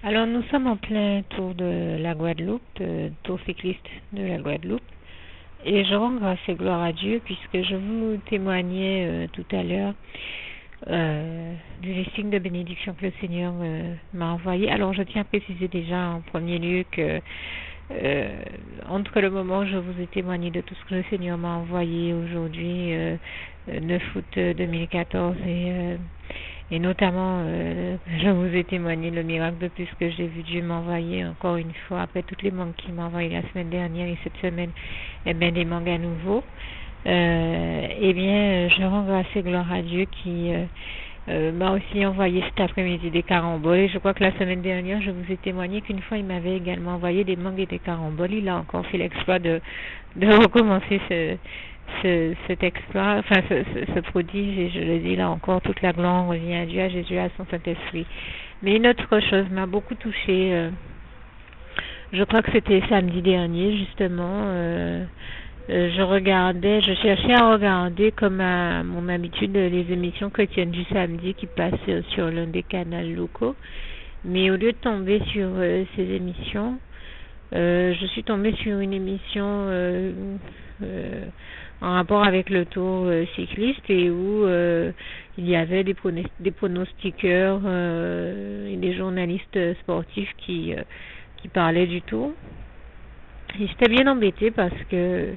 Alors nous sommes en plein tour de la Guadeloupe, tour cycliste de la Guadeloupe, et je rends grâce et gloire à Dieu puisque je vous témoignais tout à l'heure des signes de bénédiction que le Seigneur m'a envoyé. Alors je tiens à préciser déjà en premier lieu que euh, entre le moment où je vous ai témoigné de tout ce que le Seigneur m'a envoyé aujourd'hui, 9 août 2014, et notamment, je vous ai témoigné le miracle de plus que j'ai vu Dieu m'envoyer encore une fois, après toutes les mangues qu'il m'a envoyées la semaine dernière et cette semaine, eh bien, des mangues à nouveau. Eh bien, je rends grâce et gloire à Dieu qui m'a aussi envoyé cet après-midi des caramboles. Et je crois que la semaine dernière, je vous ai témoigné qu'une fois, il m'avait également envoyé des mangues et des caramboles. Il a encore fait l'exploit de recommencer cet exploit, enfin ce prodige, et je le dis là encore, toute la gloire revient à Dieu, à Jésus, à son Saint-Esprit. Mais une autre chose m'a beaucoup touchée, je crois que c'était samedi dernier justement, je cherchais à regarder comme à mon habitude les émissions chrétiennes du samedi qui passent sur l'un des canaux locaux, mais au lieu de tomber sur ces émissions, je suis tombée sur une émission en rapport avec le tour cycliste et où il y avait des pronostiqueurs et des journalistes sportifs qui parlaient du tour. Et j'étais bien embêtée parce que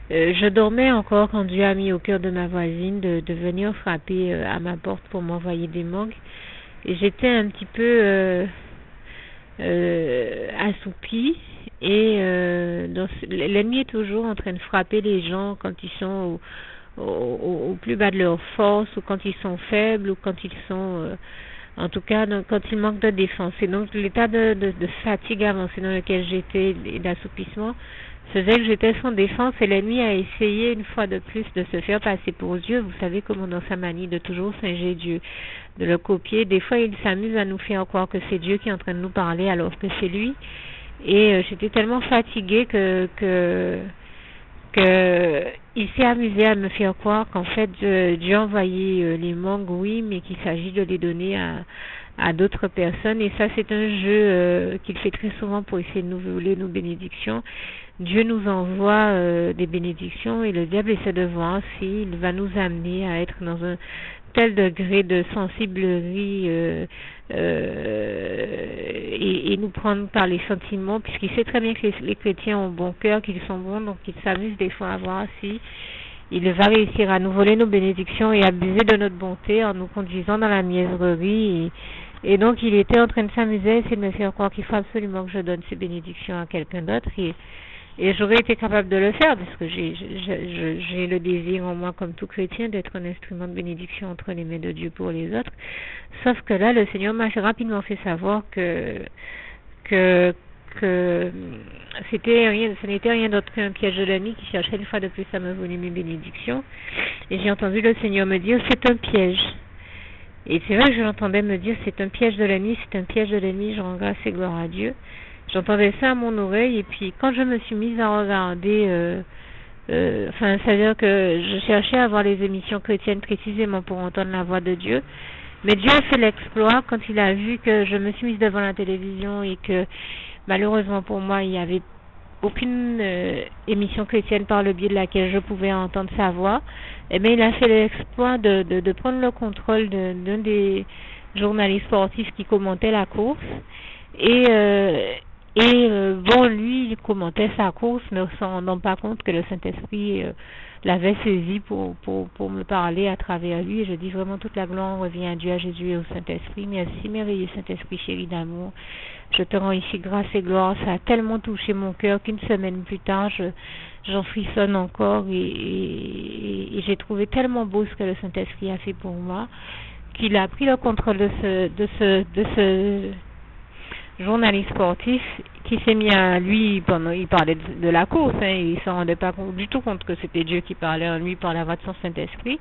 je dormais encore quand Dieu a mis au cœur de ma voisine de venir frapper à ma porte pour m'envoyer des mangues. Et j'étais un petit peu assoupie et l'ennemi est toujours en train de frapper les gens quand ils sont au plus bas de leur force ou quand ils sont faibles ou quand ils sont en tout cas quand ils manquent de défense. Et donc l'état de fatigue avancée dans lequel j'étais et d'assoupissement faisait que j'étais sans défense et l'ennemi a essayé une fois de plus de se faire passer pour Dieu. Vous savez comment dans sa manie de toujours singer Dieu, de le copier. Des fois il s'amuse à nous faire croire que c'est Dieu qui est en train de nous parler alors que c'est lui. Et j'étais tellement fatiguée que il s'est amusé à me faire croire qu'en fait Dieu a envoyé les mangues, oui, mais qu'il s'agit de les donner à d'autres personnes. Et ça, c'est un jeu qu'il fait très souvent pour essayer de nous voler nos bénédictions. Dieu nous envoie des bénédictions et le diable essaie de voir s'il va nous amener à être dans un tel degré de sensiblerie et nous prendre par les sentiments, puisqu'il sait très bien que les chrétiens ont bon cœur, qu'ils sont bons, donc il s'amuse des fois à voir si il va réussir à nous voler nos bénédictions et abuser de notre bonté en nous conduisant dans la mièvrerie. Et donc il était en train de s'amuser à essayer de me faire croire qu'il faut absolument que je donne ces bénédictions à quelqu'un d'autre. Et j'aurais été capable de le faire parce que j'ai le désir en moi, comme tout chrétien, d'être un instrument de bénédiction entre les mains de Dieu pour les autres. Sauf que là, le Seigneur m'a rapidement fait savoir que ce n'était rien d'autre qu'un piège de l'ennemi qui cherchait une fois de plus à me voler mes bénédictions. Et j'ai entendu le Seigneur me dire, c'est un piège. Et c'est vrai que je l'entendais me dire, c'est un piège de l'ennemi, c'est un piège de l'ennemi, je rends grâce et gloire à Dieu. J'entendais ça à mon oreille et puis quand je me suis mise à regarder, c'est-à-dire que je cherchais à voir les émissions chrétiennes précisément pour entendre la voix de Dieu, mais Dieu a fait l'exploit quand il a vu que je me suis mise devant la télévision et que malheureusement pour moi il n'y avait aucune émission chrétienne par le biais de laquelle je pouvais entendre sa voix. Et bien il a fait l'exploit de prendre le contrôle d'un des journalistes sportifs qui commentait la course bon, lui, il commentait sa course, ne se rendant pas compte que le Saint-Esprit l'avait saisi pour me parler à travers lui. Et je dis vraiment toute la gloire revient à Dieu, à Jésus et au Saint-Esprit. Merci, merveilleux Saint-Esprit chéri d'amour. Je te rends ici grâce et gloire. Ça a tellement touché mon cœur qu'une semaine plus tard, j'en frissonne encore et j'ai trouvé tellement beau ce que le Saint-Esprit a fait pour moi qu'il a pris le contrôle de ce journaliste sportif qui s'est mis à lui pendant il parlait de la course, il s'en rendait pas du tout compte que c'était Dieu qui parlait en lui par la voix de son Saint-Esprit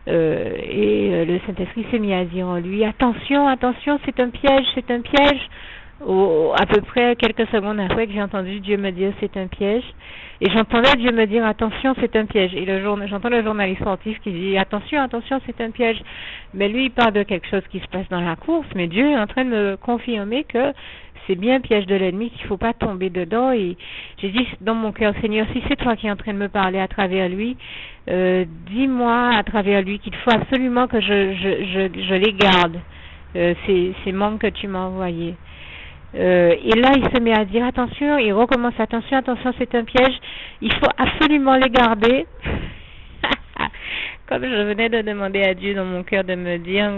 le Saint-Esprit s'est mis à dire en lui attention, c'est un piège, À peu près quelques secondes après que j'ai entendu Dieu me dire c'est un piège. Et j'entendais Dieu me dire attention, c'est un piège. Et j'entends le journaliste sportif qui dit attention, attention, c'est un piège. Mais lui, il parle de quelque chose qui se passe dans la course. Mais Dieu est en train de me confirmer que c'est bien un piège de l'ennemi, qu'il ne faut pas tomber dedans. Et j'ai dit dans mon cœur, Seigneur, si c'est toi qui es en train de me parler à travers lui, dis-moi à travers lui qu'il faut absolument que je les garde, ces membres que tu m'as envoyés. Et là, il se met à dire attention, il recommence attention, attention, c'est un piège, il faut absolument les garder. Comme je venais de demander à Dieu dans mon cœur de me dire,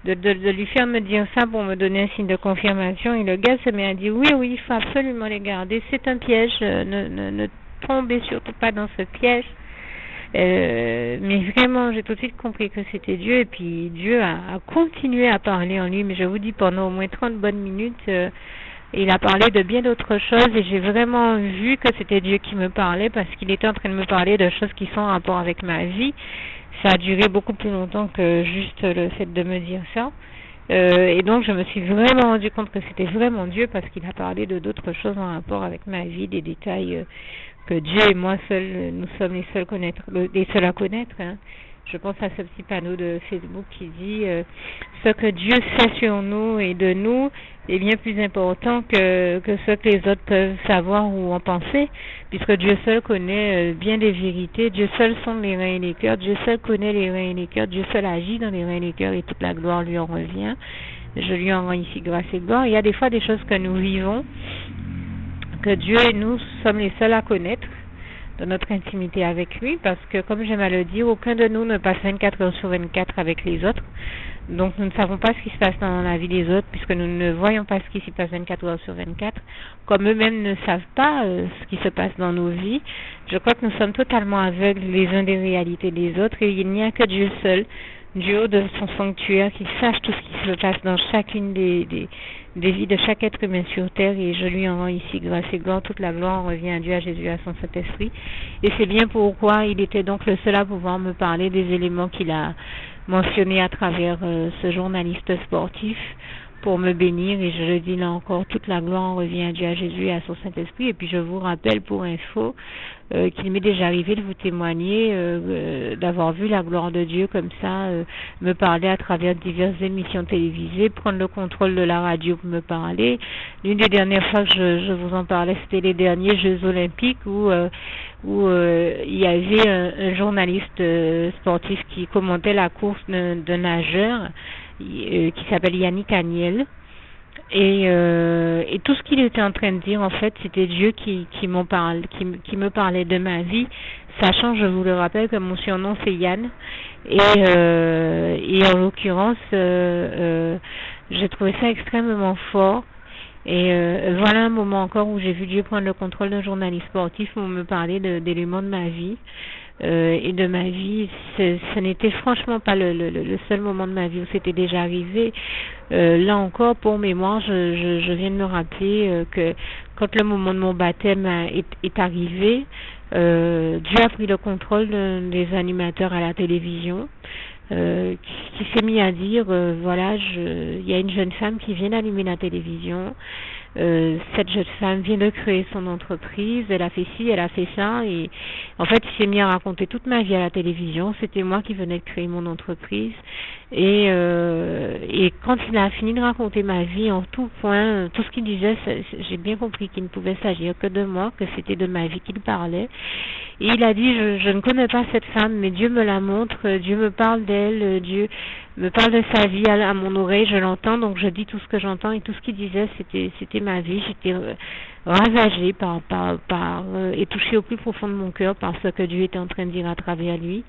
de lui faire me dire ça pour me donner un signe de confirmation, et le gars se met à dire oui, oui, il faut absolument les garder, c'est un piège, ne tombez surtout pas dans ce piège. Mais vraiment, j'ai tout de suite compris que c'était Dieu, et puis Dieu a continué à parler en lui, mais je vous dis pendant au moins 30 bonnes minutes, il a parlé de bien d'autres choses, et j'ai vraiment vu que c'était Dieu qui me parlait, parce qu'il était en train de me parler de choses qui sont en rapport avec ma vie. Ça a duré beaucoup plus longtemps que juste le fait de me dire ça. Et donc je me suis vraiment rendu compte que c'était vraiment Dieu, parce qu'il a parlé de d'autres choses en rapport avec ma vie, des détails que Dieu et moi seuls, nous sommes les seuls à connaître. Hein. Je pense à ce petit panneau de Facebook qui dit ce que Dieu sait sur nous et de nous est bien plus important que ce que les autres peuvent savoir ou en penser, puisque Dieu seul connaît bien des vérités. Dieu seul sonde les reins et les cœurs. Dieu seul connaît les reins et les cœurs. Dieu seul agit dans les reins et les cœurs, et toute la gloire lui en revient. Je lui en rends ici grâce et gloire. Il y a des fois des choses que nous vivons, que Dieu et nous sommes les seuls à connaître dans notre intimité avec lui, parce que, comme j'aime à le dire, aucun de nous ne passe 24 heures sur 24 avec les autres. Donc nous ne savons pas ce qui se passe dans la vie des autres, puisque nous ne voyons pas ce qui s'y passe 24 heures sur 24, comme eux-mêmes ne savent pas ce qui se passe dans nos vies. Je crois que nous sommes totalement aveugles les uns des réalités des autres, et il n'y a que Dieu seul, du haut de son sanctuaire, qui sache tout ce qui se passe dans chacune des vies de chaque être humain sur terre, et je lui en rends ici grâce et gloire. Toute la gloire revient à Dieu, à Jésus, à son Saint-Esprit. Et c'est bien pourquoi il était donc le seul à pouvoir me parler des éléments qu'il a mentionnés à travers ce journaliste sportif, pour me bénir. Et je le dis là encore, toute la gloire revient à Dieu, à Jésus et à son Saint-Esprit. Et puis je vous rappelle pour info qu'il m'est déjà arrivé de vous témoigner d'avoir vu la gloire de Dieu comme ça, me parler à travers diverses émissions télévisées, prendre le contrôle de la radio pour me parler. L'une des dernières fois que je vous en parlais, c'était les derniers Jeux Olympiques où il y avait un journaliste sportif qui commentait la course d'un nageur qui s'appelle Yannick Agnel, et tout ce qu'il était en train de dire, en fait, c'était Dieu qui me parlait de ma vie, sachant, je vous le rappelle, que mon surnom c'est Yann, et en l'occurrence j'ai trouvé ça extrêmement fort. Et voilà un moment encore où j'ai vu Dieu prendre le contrôle d'un journaliste sportif pour me parler d'éléments de ma vie. Et de ma vie, ce n'était franchement pas le seul moment de ma vie où c'était déjà arrivé. Là encore, pour mémoire, je viens de me rappeler que quand le moment de mon baptême est arrivé, Dieu a pris le contrôle des animateurs à la télévision, qui s'est mis à dire voilà, il y a une jeune femme qui vient d'allumer la télévision. Cette jeune femme vient de créer son entreprise, elle a fait ci, elle a fait ça, et en fait il s'est mis à raconter toute ma vie à la télévision. C'était moi qui venais de créer mon entreprise, et quand il a fini de raconter ma vie en tout point, tout ce qu'il disait, j'ai bien compris qu'il ne pouvait s'agir que de moi, que c'était de ma vie qu'il parlait. Et il a dit je ne connais pas cette femme, mais Dieu me la montre, Dieu me parle d'elle, Dieu me parle de sa vie à mon oreille, je l'entends, donc je dis tout ce que j'entends, et tout ce qu'il disait c'était ma vie. J'étais ravagée et touchée au plus profond de mon cœur par ce que Dieu était en train de dire à travers lui.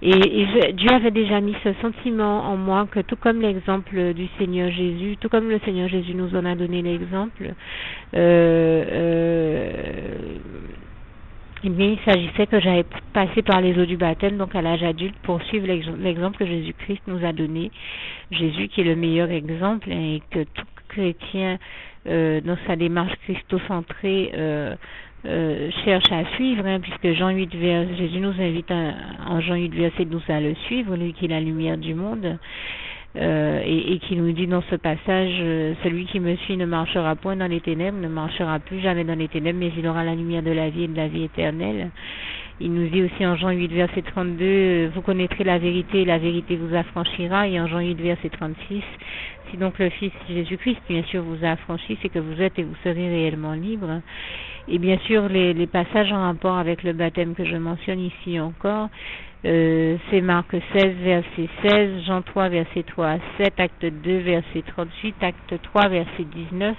Et Dieu avait déjà mis ce sentiment en moi, que tout comme l'exemple du Seigneur Jésus, tout comme le Seigneur Jésus nous en a donné l'exemple, eh bien, il s'agissait que j'avais passé par les eaux du baptême, donc à l'âge adulte, pour suivre l'exemple que Jésus-Christ nous a donné. Jésus qui est le meilleur exemple, et que tout chrétien, dans sa démarche christocentrée, cherche à suivre, puisque Jésus nous invite en Jean 8, verset 12 à le suivre, lui qui est la lumière du monde. et qui nous dit dans ce passage, celui qui me suit ne marchera point dans les ténèbres, ne marchera plus jamais dans les ténèbres, mais il aura la lumière de la vie et de la vie éternelle. Il nous dit aussi en Jean 8, verset 32, vous connaîtrez la vérité et la vérité vous affranchira. Et en Jean 8, verset 36, si donc le Fils Jésus-Christ, bien sûr, vous a affranchi, c'est que vous êtes et vous serez réellement libre. Et bien sûr, les passages en rapport avec le baptême que je mentionne ici encore, c'est Marc 16, verset 16, Jean 3, verset 3 à 7, Acte 2, verset 38, Acte 3, verset 19,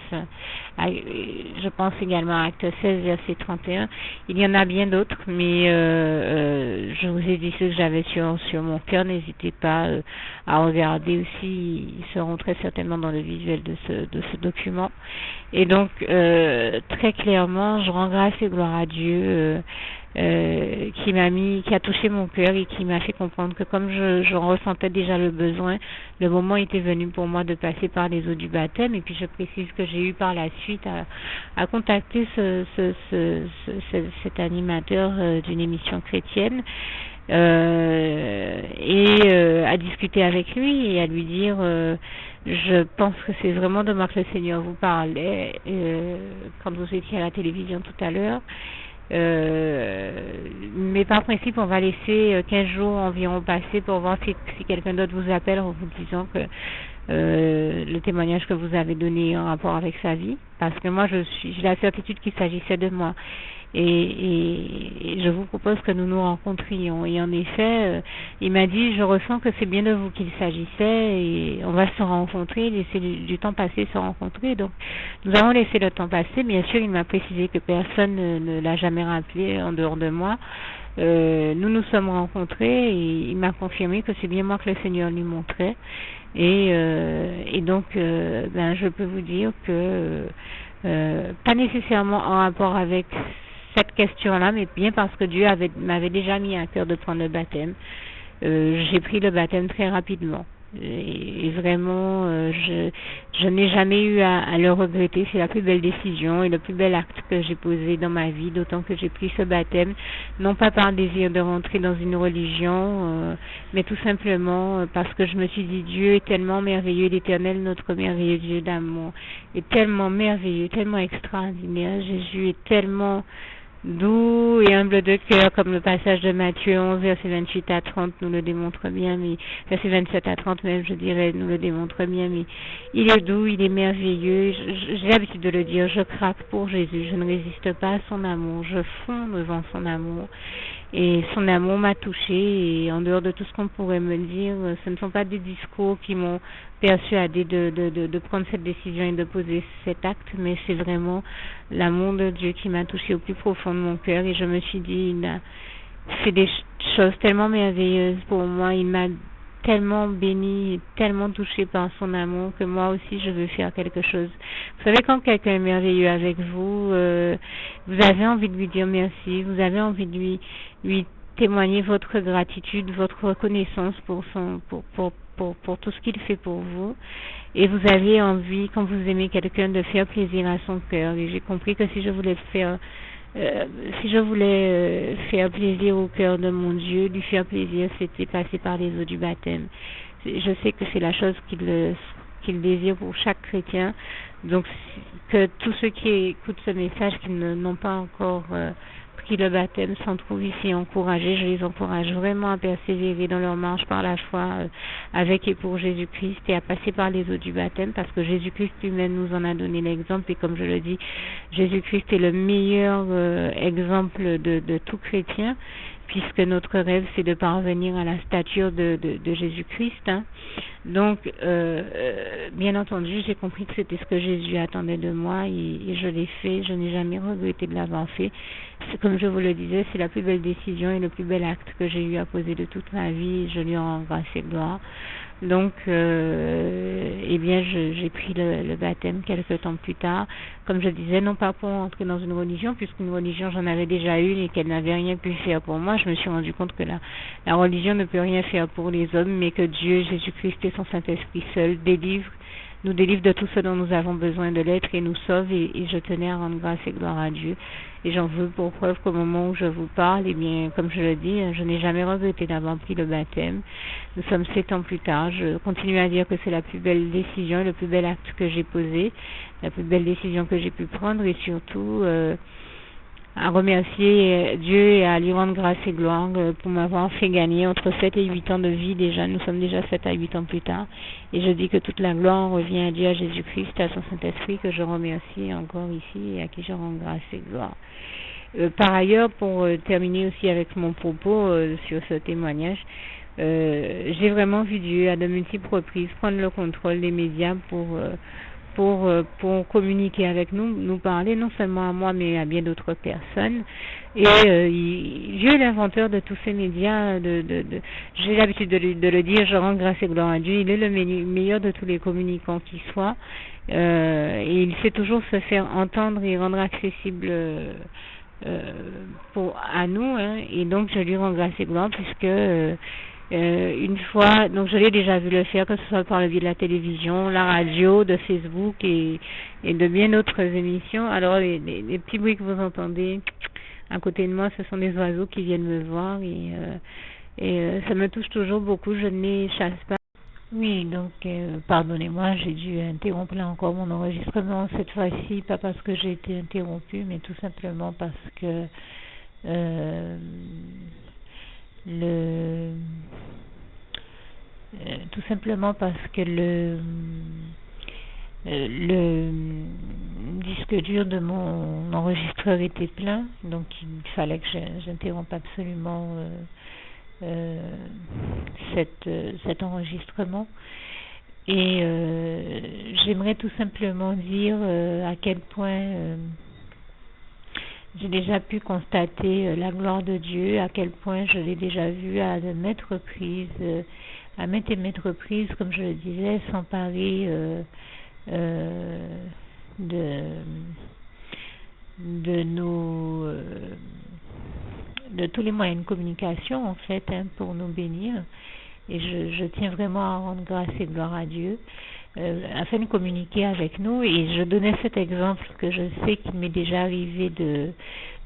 je pense également à Acte 16, verset 31. Il y en a bien d'autres, mais je vous ai dit ceux que j'avais sur mon cœur. N'hésitez pas à regarder aussi, ils seront très certainement dans le visuel de ce document. Et donc, très clairement, je rends grâce et gloire à Dieu qui a touché mon cœur et qui m'a fait comprendre que comme je ressentais déjà le besoin, le moment était venu pour moi de passer par les eaux du baptême. Et puis je précise que j'ai eu par la suite à contacter cet animateur d'une émission chrétienne et à discuter avec lui et à lui dire je pense que c'est vraiment de moi que le Seigneur vous parlait quand vous étiez à la télévision tout à l'heure. Mais par principe, on va laisser 15 jours environ passer pour voir si quelqu'un d'autre vous appelle en vous disant que le témoignage que vous avez donné en rapport avec sa vie, parce que moi j'ai la certitude qu'il s'agissait de moi. Et je vous propose que nous nous rencontrions. Et en effet, il m'a dit, je ressens que c'est bien de vous qu'il s'agissait et on va se rencontrer, laisser du temps passer, se rencontrer. Donc, nous avons laissé le temps passer. Bien sûr, il m'a précisé que personne ne l'a jamais rappelé en dehors de moi. Nous nous sommes rencontrés et il m'a confirmé que c'est bien moi que le Seigneur lui montrait. Et donc, je peux vous dire que pas nécessairement en rapport avec cette question-là, mais bien parce que Dieu m'avait déjà mis à cœur de prendre le baptême. J'ai pris le baptême très rapidement. Et vraiment, je n'ai jamais eu à le regretter. C'est la plus belle décision et le plus bel acte que j'ai posé dans ma vie, d'autant que j'ai pris ce baptême, non pas par désir de rentrer dans une religion, mais tout simplement parce que je me suis dit, Dieu est tellement merveilleux, l'Éternel, notre merveilleux Dieu d'amour, est tellement merveilleux, tellement extraordinaire. Jésus est tellement doux et humble de cœur, comme le passage de Matthieu 11, verset 28 à 30 nous le démontre bien, mais verset 27 à 30 même, je dirais, nous le démontre bien, mais il est doux, il est merveilleux. J'ai l'habitude de le dire, je craque pour Jésus, je ne résiste pas à son amour, je fonds devant son amour. Et son amour m'a touchée, et en dehors de tout ce qu'on pourrait me dire, ce ne sont pas des discours qui m'ont persuadé de prendre cette décision et de poser cet acte, mais c'est vraiment l'amour de Dieu qui m'a touchée au plus profond de mon cœur. Et je me suis dit, il a fait des choses tellement merveilleuses pour moi, il m'a tellement béni, tellement touché par son amour que moi aussi je veux faire quelque chose. Vous savez, quand quelqu'un est merveilleux avec vous, vous avez envie de lui dire merci, vous avez envie de lui témoigner votre gratitude, votre reconnaissance pour tout ce qu'il fait pour vous. Et vous avez envie, quand vous aimez quelqu'un, de faire plaisir à son cœur. Et j'ai compris que si je voulais faire plaisir au cœur de mon Dieu, lui faire plaisir, c'était passer par les eaux du baptême. Je sais que c'est la chose qu'il désire pour chaque chrétien. Donc, que tous ceux qui écoutent ce message, qui n'ont pas encore pris le baptême, s'en trouvent ici encouragés. Je les encourage vraiment à persévérer dans leur marche par la foi avec et pour Jésus-Christ et à passer par les eaux du baptême, parce que Jésus-Christ lui-même nous en a donné l'exemple. Et comme je le dis, Jésus-Christ est le meilleur exemple de tout chrétien, puisque notre rêve, c'est de parvenir à la stature de Jésus-Christ. Donc, bien entendu, j'ai compris que c'était ce que Jésus attendait de moi et je l'ai fait. Je n'ai jamais regretté de l'avoir fait. Comme je vous le disais, c'est la plus belle décision et le plus bel acte que j'ai eu à poser de toute ma vie. Je lui en rends grâce et gloire. Donc, j'ai pris le baptême quelques temps plus tard. Comme je disais, non pas pour entrer dans une religion, puisqu'une religion, j'en avais déjà une et qu'elle n'avait rien pu faire pour moi. Je me suis rendu compte que la religion ne peut rien faire pour les hommes, mais que Dieu, Jésus-Christ et son Saint-Esprit seul délivrent nous délivre de tout ce dont nous avons besoin de l'être et nous sauve. Et je tenais à rendre grâce et gloire à Dieu. Et j'en veux pour preuve qu'au moment où je vous parle, eh bien, comme je le dis, je n'ai jamais regretté d'avoir pris le baptême. Nous sommes 7 ans plus tard. Je continue à dire que c'est la plus belle décision, le plus bel acte que j'ai posé, la plus belle décision que j'ai pu prendre, et surtout à remercier Dieu et à lui rendre grâce et gloire pour m'avoir fait gagner entre 7 et 8 ans de vie déjà. Nous sommes déjà 7 à 8 ans plus tard. Et je dis que toute la gloire revient à Dieu, à Jésus-Christ, à son Saint-Esprit, que je remercie encore ici et à qui je rends grâce et gloire. Par ailleurs, pour terminer aussi avec mon propos sur ce témoignage, j'ai vraiment vu Dieu à de multiples reprises prendre le contrôle des médias pour communiquer avec nous, nous parler non seulement à moi mais à bien d'autres personnes. Et Dieu est l'inventeur de tous ces médias. J'ai l'habitude de le dire, je rends grâce et gloire à Dieu. Il est le meilleur de tous les communicants qui soient. Et il sait toujours se faire entendre et rendre accessible à nous. Hein. Et donc je lui rends grâce et gloire puisque une fois, donc je l'ai déjà vu le faire, que ce soit par le biais de la télévision, la radio, de Facebook et de bien d'autres émissions. Alors les petits bruits que vous entendez à côté de moi, ce sont des oiseaux qui viennent me voir et ça me touche toujours beaucoup, je ne les chasse pas. Oui, donc pardonnez-moi, j'ai dû interrompre là encore mon enregistrement cette fois-ci, pas parce que j'ai été interrompue, mais tout simplement parce que tout simplement parce que le disque dur de mon enregistreur était plein, donc il fallait que j'interrompe absolument cet enregistrement. Et j'aimerais tout simplement dire à quel point j'ai déjà pu constater la gloire de Dieu, à quel point je l'ai déjà vu à maintes et maintes reprises, comme je le disais, s'emparer de tous les moyens de communication en fait, hein, pour nous bénir. Et je tiens vraiment à rendre grâce et gloire à Dieu afin de communiquer avec nous. Et je donnais cet exemple que je sais qu'il m'est déjà arrivé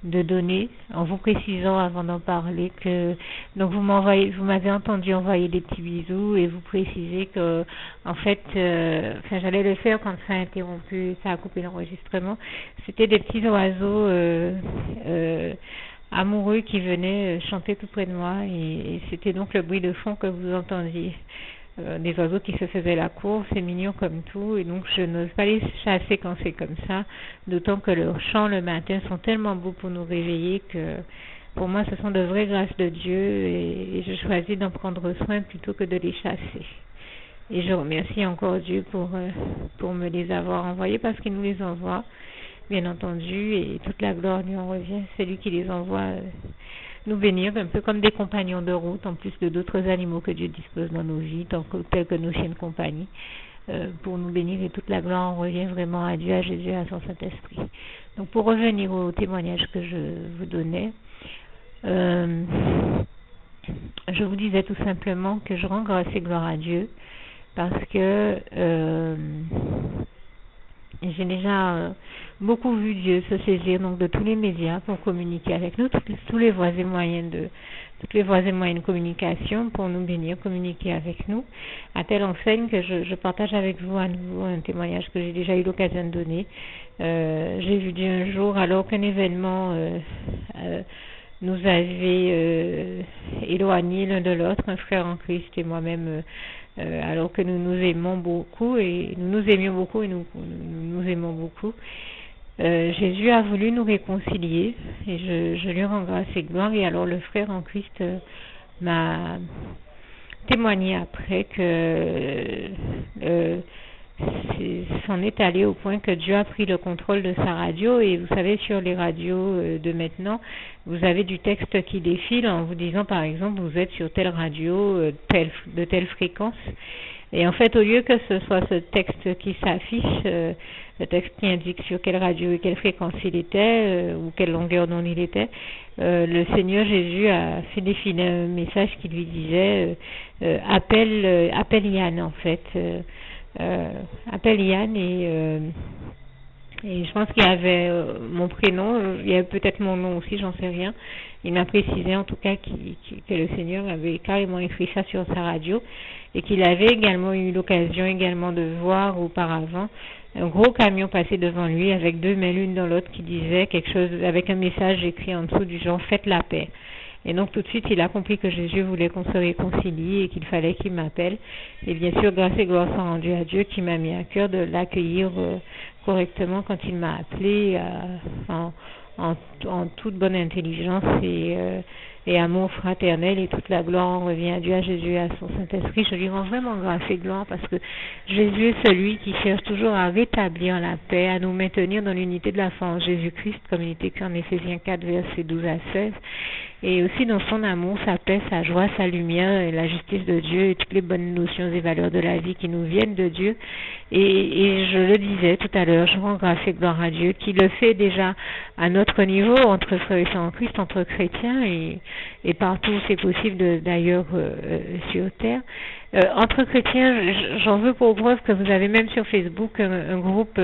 de donner, en vous précisant avant d'en parler que donc vous m'avez entendu envoyer des petits bisous et vous précisez que en fait, j'allais le faire quand ça a interrompu, ça a coupé l'enregistrement. C'était des petits oiseaux amoureux qui venaient chanter tout près de moi et c'était donc le bruit de fond que vous entendiez. Des oiseaux qui se faisaient la course, c'est mignon comme tout, et donc je n'ose pas les chasser quand c'est comme ça, d'autant que leurs chants le matin sont tellement beaux pour nous réveiller que pour moi ce sont de vraies grâces de Dieu et je choisis d'en prendre soin plutôt que de les chasser. Et je remercie encore Dieu pour me les avoir envoyés parce qu'il nous les envoie, bien entendu, et toute la gloire lui en revient, c'est lui qui les envoie nous bénir, un peu comme des compagnons de route, en plus de d'autres animaux que Dieu dispose dans nos vies, tels que nos chiens de compagnie, pour nous bénir, et toute la gloire en revient vraiment à Dieu, à Jésus, à son Saint-Esprit. Donc pour revenir au témoignage que je vous donnais, je vous disais tout simplement que je rends grâce et gloire à Dieu, parce que j'ai déjà beaucoup vu Dieu se saisir donc de tous les médias pour communiquer avec nous, tous les voies et moyens de communication pour nous bénir, communiquer avec nous, à telle enseigne que je partage avec vous à nouveau un témoignage que j'ai déjà eu l'occasion de donner. J'ai vu Dieu un jour alors qu'un événement nous avait éloignés l'un de l'autre, un frère en Christ et moi-même, alors que nous nous aimions beaucoup et nous aimons beaucoup. Jésus a voulu nous réconcilier et je lui rends grâce et gloire. Et alors le frère en Christ m'a témoigné après que c'en est allé au point que Dieu a pris le contrôle de sa radio. Et vous savez, sur les radios de maintenant, vous avez du texte qui défile en vous disant par exemple vous êtes sur telle radio de telle fréquence. Et en fait, au lieu que ce soit ce texte qui s'affiche, le texte qui indique sur quelle radio et quelle fréquence il était, ou quelle longueur d'onde il était, le Seigneur Jésus a fait défiler un message qui lui disait appelle Yann en fait. appelle Yann et je pense qu'il y avait mon prénom, il y avait peut-être mon nom aussi, j'en sais rien. Il m'a précisé en tout cas que le Seigneur avait carrément écrit ça sur sa radio et qu'il avait également eu l'occasion également de voir auparavant un gros camion passer devant lui avec deux mains l'une dans l'autre qui disait quelque chose avec un message écrit en dessous du genre « Faites la paix ». Et donc tout de suite, il a compris que Jésus voulait qu'on se réconcilie et qu'il fallait qu'il m'appelle. Et bien sûr, grâce et gloire sont rendues à Dieu qui m'a mis à cœur de l'accueillir correctement quand il m'a appelé en toute bonne intelligence et amour fraternel, et toute la gloire revient à Dieu, à Jésus et à son Saint-Esprit. Je lui rends vraiment grâce et gloire parce que Jésus est celui qui cherche toujours à rétablir la paix, à nous maintenir dans l'unité de la foi en Jésus-Christ, comme il est écrit en Éphésiens 4, versets 12 à 16. Et aussi dans son amour, sa paix, sa joie, sa lumière et la justice de Dieu et toutes les bonnes notions et valeurs de la vie qui nous viennent de Dieu. Et je le disais tout à l'heure, je rends grâce et gloire à Dieu qui le fait déjà à notre niveau, entre frères et sœurs en Christ, entre chrétiens et partout où c'est possible d'ailleurs sur terre. Entre chrétiens, j'en veux pour preuve que vous avez même sur Facebook un groupe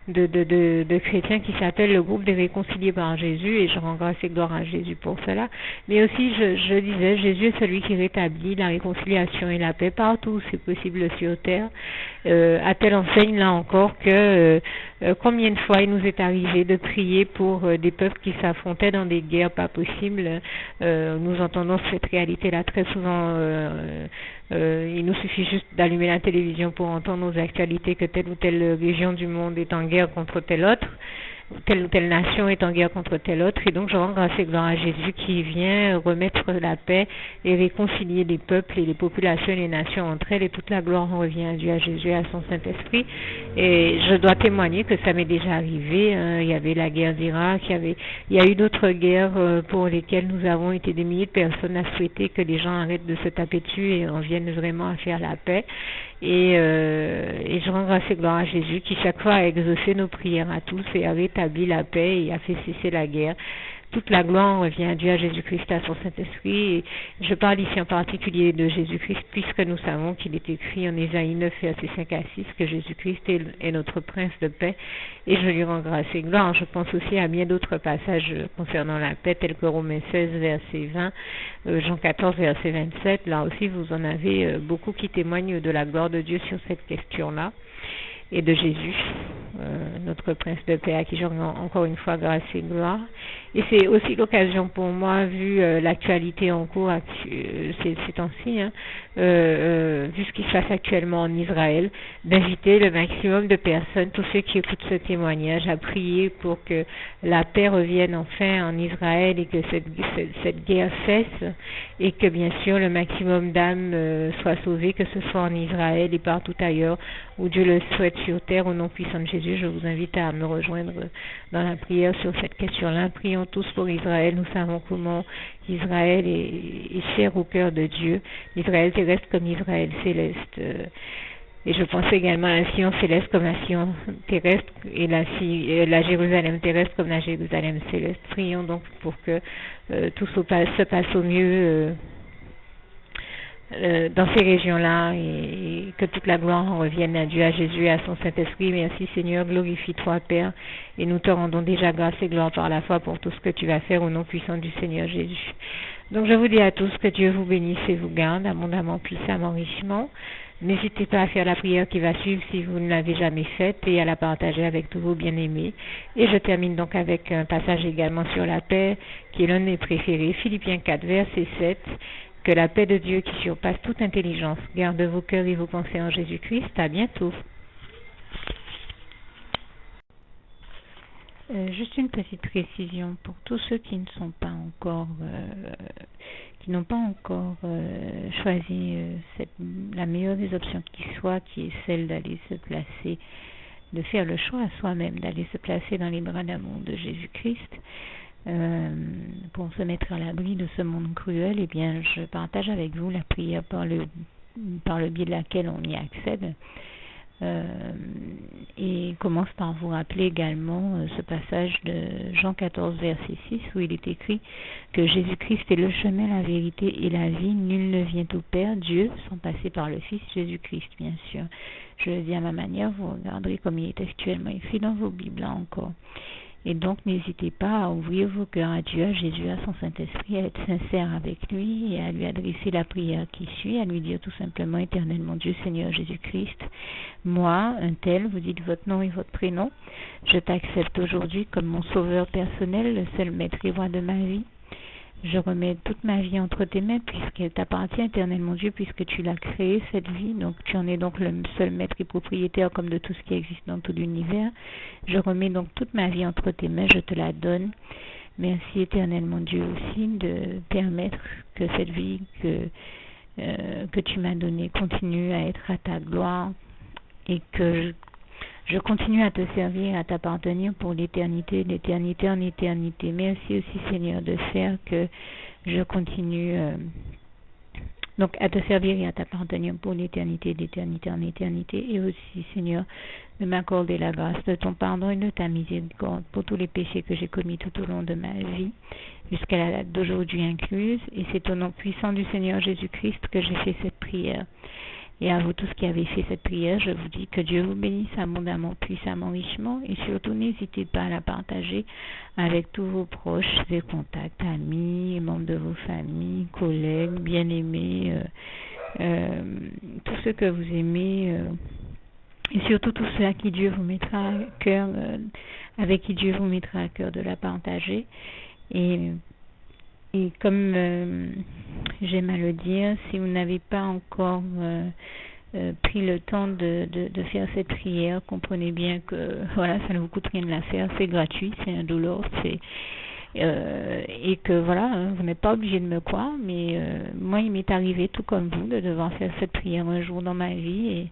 de chrétiens qui s'appelle le groupe des réconciliés par Jésus, et je rends grâce et gloire à Jésus pour cela. Mais aussi, je disais, Jésus est celui qui rétablit la réconciliation et la paix partout où c'est possible sur terre, à telle enseigne là encore que combien de fois il nous est arrivé de prier pour des peuples qui s'affrontaient dans des guerres pas possibles. Nous entendons cette réalité-là très souvent. Il nous suffit juste d'allumer la télévision pour entendre nos actualités que telle ou telle région du monde est en guerre contre telle autre, telle ou telle nation est en guerre contre telle autre. Et donc je rends grâce et gloire à Jésus qui vient remettre la paix et réconcilier les peuples et les populations et les nations entre elles, et toute la gloire revient à Dieu, à Jésus et à son Saint-Esprit. Et je dois témoigner que ça m'est déjà arrivé. Il y avait la guerre d'Irak, il y a eu d'autres guerres pour lesquelles nous avons été des milliers de personnes à souhaiter que les gens arrêtent de se taper dessus et en viennent vraiment à faire la paix. Et je rends grâce et gloire à Jésus qui chaque fois a exaucé nos prières à tous et a rétabli la paix et a fait cesser la guerre. Toute la gloire revient à Dieu, à Jésus-Christ, à son Saint-Esprit. Et je parle ici en particulier de Jésus-Christ, puisque nous savons qu'il est écrit en Ésaïe 9, versets 5 à 6, que Jésus-Christ est notre prince de paix. Et je lui rends grâce et gloire. Je pense aussi à bien d'autres passages concernant la paix, tels que Romains 16, verset 20, Jean 14, verset 27. Là aussi, vous en avez beaucoup qui témoignent de la gloire de Dieu sur cette question-là. Et de Jésus, notre prince de paix, à qui je rends encore une fois grâce et gloire. Et c'est aussi l'occasion pour moi, vu l'actualité en cours ces temps-ci, vu ce qui se passe actuellement en Israël, d'inviter le maximum de personnes, tous ceux qui écoutent ce témoignage, à prier pour que la paix revienne enfin en Israël et que cette guerre cesse, et que bien sûr le maximum d'âmes soient sauvées, que ce soit en Israël et partout ailleurs où Dieu le souhaite sur terre. Au nom puissant de Jésus, je vous invite à me rejoindre dans la prière sur cette question-là. Prions tous pour Israël. Nous savons comment Israël est cher au cœur de Dieu. Israël terrestre comme Israël céleste. Et je pense également à la Sion céleste comme la Sion terrestre, et la Jérusalem terrestre comme la Jérusalem céleste. Prions donc pour que tout se passe au mieux dans ces régions-là, et que toute la gloire revienne à Dieu, à Jésus et à son Saint-Esprit. Merci Seigneur, glorifie-toi Père, et nous te rendons déjà grâce et gloire par la foi pour tout ce que tu vas faire au nom puissant du Seigneur Jésus. Donc je vous dis à tous que Dieu vous bénisse et vous garde abondamment, puissamment, richement. N'hésitez pas à faire la prière qui va suivre si vous ne l'avez jamais faite, et à la partager avec tous vos bien-aimés. Et je termine donc avec un passage également sur la paix, qui est l'un de mes préférés, Philippiens 4, verset 7. Que la paix de Dieu qui surpasse toute intelligence garde vos cœurs et vos pensées en Jésus-Christ. À bientôt. Juste une petite précision pour tous ceux qui ne sont pas encore, qui n'ont pas encore choisi la meilleure des options qui soit, qui est celle d'aller se placer, de faire le choix à soi-même, d'aller se placer dans les bras d'amour de Jésus-Christ. Pour se mettre à l'abri de ce monde cruel, eh bien, je partage avec vous la prière par le biais de laquelle on y accède. Et commence par vous rappeler également ce passage de Jean 14, verset 6, où il est écrit que Jésus-Christ est le chemin, la vérité et la vie. Nul ne vient au Père, Dieu, sans passer par le Fils Jésus-Christ, bien sûr. Je le dis à ma manière, vous regarderez comme il est actuellement écrit dans vos Bibles là encore. Et donc, n'hésitez pas à ouvrir vos cœurs à Dieu, à Jésus, à son Saint-Esprit, à être sincère avec lui et à lui adresser la prière qui suit, à lui dire tout simplement, Éternel mon Dieu, Seigneur Jésus-Christ, moi, un tel, vous dites votre nom et votre prénom, je t'accepte aujourd'hui comme mon sauveur personnel, le seul maître et roi de ma vie. Je remets toute ma vie entre tes mains puisqu'elle t'appartient, Éternel mon Dieu, puisque tu l'as créée, cette vie. Donc tu en es donc le seul maître et propriétaire comme de tout ce qui existe dans tout l'univers. Je remets donc toute ma vie entre tes mains, je te la donne. Merci, Éternel mon Dieu, aussi de permettre que cette vie que tu m'as donnée continue à être à ta gloire et que je continue à te servir, à t'appartenir pour l'éternité, d'éternité en éternité. Merci aussi, Seigneur, de faire que je continue donc à te servir et à t'appartenir pour l'éternité, d'éternité en éternité. Et aussi, Seigneur, de m'accorder la grâce de ton pardon et de ta miséricorde pour tous les péchés que j'ai commis tout au long de ma vie, jusqu'à la date d'aujourd'hui incluse. Et c'est au nom puissant du Seigneur Jésus-Christ que j'ai fait cette prière. Et à vous tous qui avez fait cette prière, je vous dis que Dieu vous bénisse abondamment, puissamment, richement. Et surtout, n'hésitez pas à la partager avec tous vos proches et contacts, amis, membres de vos familles, collègues, bien-aimés, tous ceux que vous aimez. Et surtout tous ceux à qui Dieu vous mettra à cœur, avec qui Dieu vous mettra à cœur de la partager. Et comme j'aime à le dire, si vous n'avez pas encore pris le temps de faire cette prière, comprenez bien que voilà, ça ne vous coûte rien de la faire, c'est gratuit, c'est indolore, et que voilà, vous n'êtes pas obligé de me croire, mais moi il m'est arrivé tout comme vous de devoir faire cette prière un jour dans ma vie,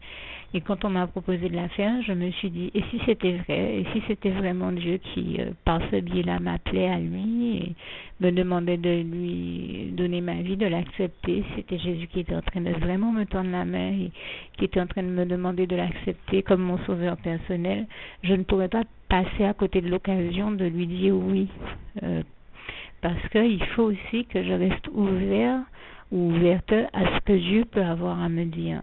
et quand on m'a proposé de la faire, je me suis dit, et si c'était vrai, et si c'était vraiment Dieu qui, par ce biais-là, m'appelait à lui et me demandait de lui donner ma vie, de l'accepter, c'était Jésus qui était en train de vraiment me tendre la main et qui était en train de me demander de l'accepter comme mon sauveur personnel, je ne pourrais pas passer à côté de l'occasion de lui dire oui, parce qu'il faut aussi que je reste ouvert ou ouverte à ce que Dieu peut avoir à me dire.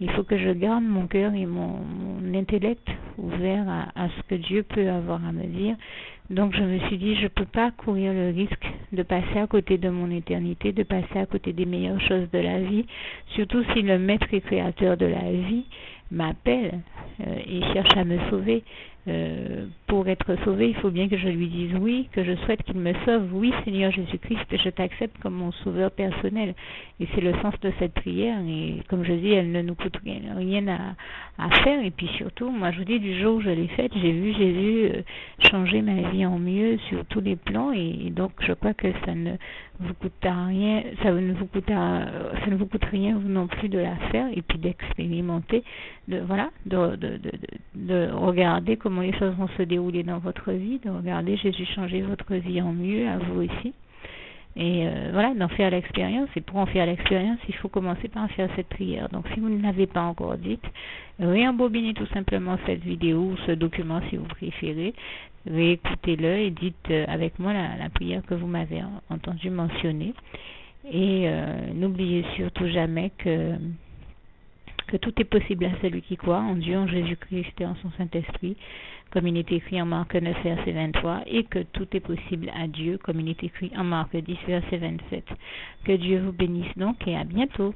Il faut que je garde mon cœur et mon intellect ouvert à ce que Dieu peut avoir à me dire. Donc je me suis dit, je ne peux pas courir le risque de passer à côté de mon éternité, de passer à côté des meilleures choses de la vie, surtout si le maître et créateur de la vie m'appelle et cherche à me sauver. Pour être sauvé, il faut bien que je lui dise oui, que je souhaite qu'il me sauve. Oui, Seigneur Jésus-Christ, je t'accepte comme mon sauveur personnel. Et c'est le sens de cette prière. Et comme je dis, elle ne nous coûte rien à faire. Et puis surtout, moi je vous dis, du jour où je l'ai faite, j'ai vu Jésus changer ma vie en mieux sur tous les plans. Et donc je crois que ça ne vous coûte rien, ça ne vous coûte rien vous non plus de la faire et puis d'expérimenter, de regarder comment les choses vont se dérouler dans votre vie, de regarder Jésus changer votre vie en mieux, à vous aussi. Et voilà, d'en faire l'expérience. Et pour en faire l'expérience, il faut commencer par faire cette prière. Donc si vous ne l'avez pas encore dite, réembobinez tout simplement cette vidéo ou ce document si vous préférez, réécoutez-le et dites avec moi la prière que vous m'avez entendu mentionner. Et n'oubliez surtout jamais que tout est possible à celui qui croit en Dieu, en Jésus-Christ et en son Saint-Esprit, comme il est écrit en Marc 9, verset 23, et que tout est possible à Dieu, comme il est écrit en Marc 10, verset 27. Que Dieu vous bénisse donc et à bientôt.